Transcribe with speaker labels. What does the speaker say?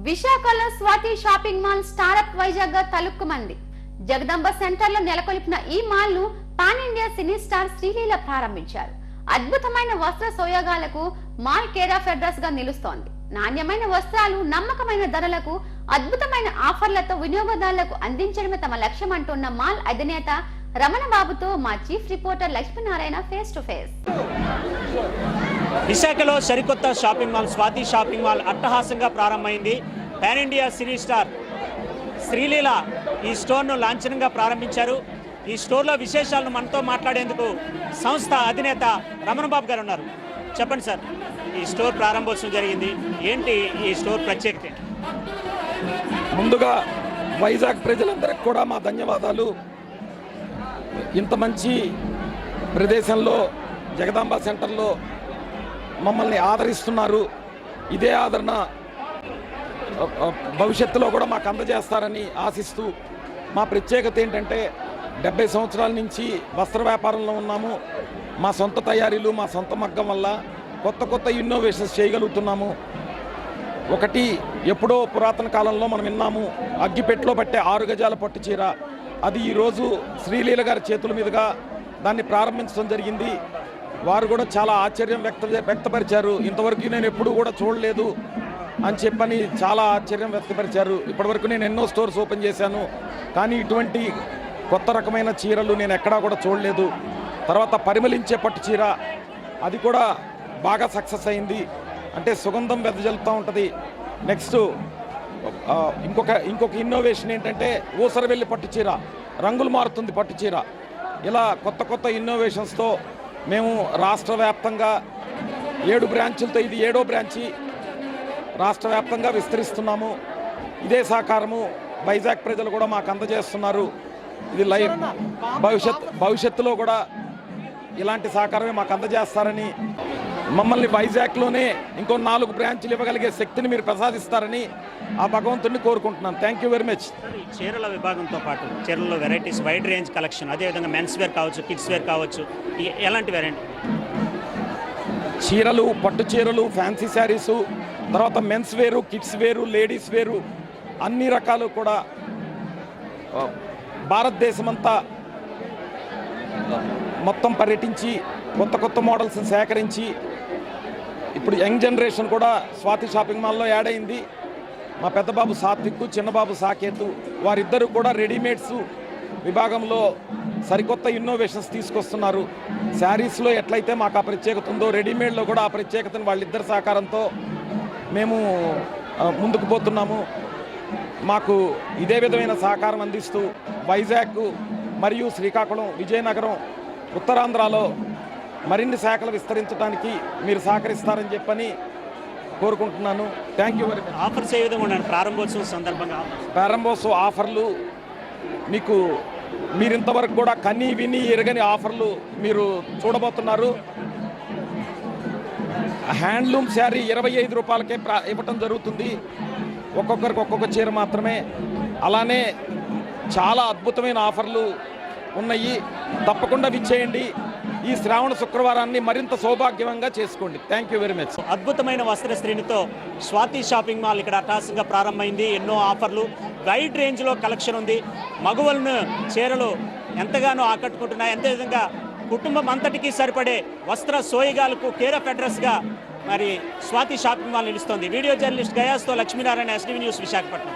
Speaker 1: విశాఖలో Swathi shopping mall startup Vizag గా తలుక్కుమంది. Jagadamba centre లో నెలకొల్పిన ఈ మాల్ ను pan India cine star Sreeleela ప్రారంభించారు. అద్భుతమైన వస్త్ర సోయగాలకు మాల్ కేర్ ఆఫ్ అడ్రస్ గా నిలుస్తోంది. నాణ్యమైన వస్త్రాలు నమ్మకమైన ధరలకు అద్భుతమైన ఆఫర్లతో వినియోగదారులకు అందించడమే తమ లక్ష్యం అంటున్న మాల్ అధినేత రమణ బాబుతో మా chief reporter Lakshminarayana face to face.
Speaker 2: విశాఖలో సరికొత్త shopping mall Swathi shopping mall అట్టహాసంగా ప్రారంభమైంది. Pan India cine star Sreeleela ఈ స్టోర్ను లాంఛనంగా ప్రారంభించారు. ఈ స్టోర్లో విశేషాలను మనతో మాట్లాడేందుకు సంస్థ అధినేత రమణ బాబు గారు ఉన్నారు. చెప్పండి సార్, ఈ స్టోర్ ప్రారంభోత్సవం జరిగింది, ఏంటి ఈ స్టోర్ ప్రత్యేకత?
Speaker 3: ముందుగా వైజాగ్ ప్రజలందరికీ కూడా మా ధన్యవాదాలు. ఇంత మంచి ప్రదేశంలో జగదాంబ సెంటర్లో మమ్మల్ని ఆదరిస్తున్నారు. ఇదే ఆదరణ భవిష్యత్తులో కూడా మాకు అందజేస్తారని ఆశిస్తూ, మా ప్రత్యేకత ఏంటంటే 70 సంవత్సరాల నుంచి వస్త్ర వ్యాపారంలో ఉన్నాము. మా సొంత తయారీలు, మా సొంత మగ్గం వల్ల కొత్త కొత్త ఇన్నోవేషన్స్ చేయగలుగుతున్నాము. ఒకటి, ఎప్పుడో పురాతన కాలంలో మనం విన్నాము, అగ్గిపెట్టెలో పట్టే 6 గజాల పట్టు చీర. అది ఈరోజు శ్రీలీల గారి చేతుల మీదుగా దాన్ని ప్రారంభించడం జరిగింది. వారు కూడా చాలా ఆశ్చర్యం వ్యక్తపరిచారు. ఇంతవరకు నేను ఎప్పుడూ కూడా చూడలేదు అని చెప్పని చాలా ఆశ్చర్యం వ్యక్తపరిచారు. ఇప్పటివరకు నేను ఎన్నో స్టోర్స్ ఓపెన్ చేశాను, కానీ ఇటువంటి కొత్త రకమైన చీరలు నేను ఎక్కడా కూడా చూడలేదు. తర్వాత పరిమళించే పట్టు చీర, అది కూడా బాగా సక్సెస్ అయింది. అంటే సుగంధం వెదజల్లుతూ ఉంటుంది. నెక్స్ట్ ఇంకొక ఇన్నోవేషన్ ఏంటంటే ఊసరవెల్లి పట్టు చీర, రంగులు మారుతుంది పట్టు చీర. ఇలా కొత్త కొత్త ఇన్నోవేషన్స్తో మేము రాష్ట్ర వ్యాప్తంగా 7 బ్రాంచులతో ఇది 7వ బ్రాంచి రాష్ట్ర వ్యాప్తంగా విస్తరిస్తున్నాము. ఇదే సహకారము వైజాగ్ ప్రజలు కూడా మాకు అందజేస్తున్నారు. ఇది లైవ్ భవిష్యత్తులో కూడా ఇలాంటి సహకారమే మాకు అందజేస్తారని, మమ్మల్ని వైజాగ్లోనే ఇంకో 4 బ్రాంచ్లు ఇవ్వగలిగే శక్తిని మీరు ప్రసాదిస్తారని ఆ భగవంతుడిని కోరుకుంటున్నాను. Thank you very much.
Speaker 2: చీరల విభాగంతో పాటు చీరల్లో వెరైటీస్, వైడ్ రేంజ్ కలెక్షన్, అదేవిధంగా మెన్స్ వేర్ కావచ్చు, కిడ్స్ వేర్ కావచ్చు, ఎలాంటి వెరైటీ?
Speaker 3: చీరలు, పట్టు చీరలు, ఫ్యాన్సీ శారీసు, తర్వాత మెన్స్ వేరు, కిడ్స్ వేరు, లేడీస్ వేరు, అన్ని రకాలు కూడా భారతదేశమంతా మొత్తం పర్యటించి కొత్త కొత్త మోడల్స్ని సేకరించి ఇప్పుడు యంగ్ జనరేషన్ కూడా స్వాతి షాపింగ్ మాల్లో యాడ్ అయింది. మా పెద్దబాబు సాత్విక్, చిన్నబాబు సాకేతు, వారిద్దరూ కూడా రెడీమేడ్స్ విభాగంలో సరికొత్త ఇన్నోవేషన్స్ తీసుకొస్తున్నారు. శారీస్లో ఎట్లయితే మాకు ఆ ప్రత్యేకత ఉందో, రెడీమేడ్లో కూడా ఆ ప్రత్యేకతను వాళ్ళిద్దరి సహకారంతో మేము ముందుకు పోతున్నాము. మాకు ఇదే విధమైన సహకారం అందిస్తూ వైజాగ్ మరియు శ్రీకాకుళం, విజయనగరం, ఉత్తరాంధ్రలో మరిన్ని శాఖలు విస్తరించడానికి మీరు సహకరిస్తారని చెప్పని కోరుకుంటున్నాను. Thank you very much.
Speaker 2: Offers ఏ విధంగా ఉన్నాయి ప్రారంభోత్సవం సందర్భంగా?
Speaker 3: ప్రారంభోత్సవ ఆఫర్లు మీకు మీరింతవరకు కూడా కన్నీ విని ఎరగని ఆఫర్లు మీరు చూడబోతున్నారు. హ్యాండ్లూమ్ శారీ 25 రూపాయలకే ఇవ్వటం జరుగుతుంది, ఒక్కొక్కరికి ఒక్కొక్క చీర మాత్రమే. అలానే చాలా అద్భుతమైన ఆఫర్లు ఉన్నాయి. తప్పకుండా విచ్చేయండి. ఈ శ్రావణ శుక్రవారాన్ని మరింత సౌభాగ్యవంగా చేసుకోండి. Thank you very much.
Speaker 2: అద్భుతమైన వస్త్ర శ్రేణితో స్వాతి షాపింగ్ మాల్ ఇక్కడ అట్టహాసంగా ప్రారంభమైంది. ఎన్నో ఆఫర్లు, వైడ్ రేంజ్లో కలెక్షన్ ఉంది. మగవాళ్ళను చీరలు ఎంతగానో ఆకట్టుకుంటున్నాయి. అంతేవిధంగా కుటుంబం అంతటికీ సరిపడే వస్త్ర సోయగాలకు కేర్ ఆఫ్ అడ్రస్గా మరి స్వాతి షాపింగ్ మాల్ నిలుస్తోంది. వీడియో జర్నలిస్ట్ గయాస్తో లక్ష్మీనారాయణ, ఎస్టీవీ న్యూస్, విశాఖపట్నం.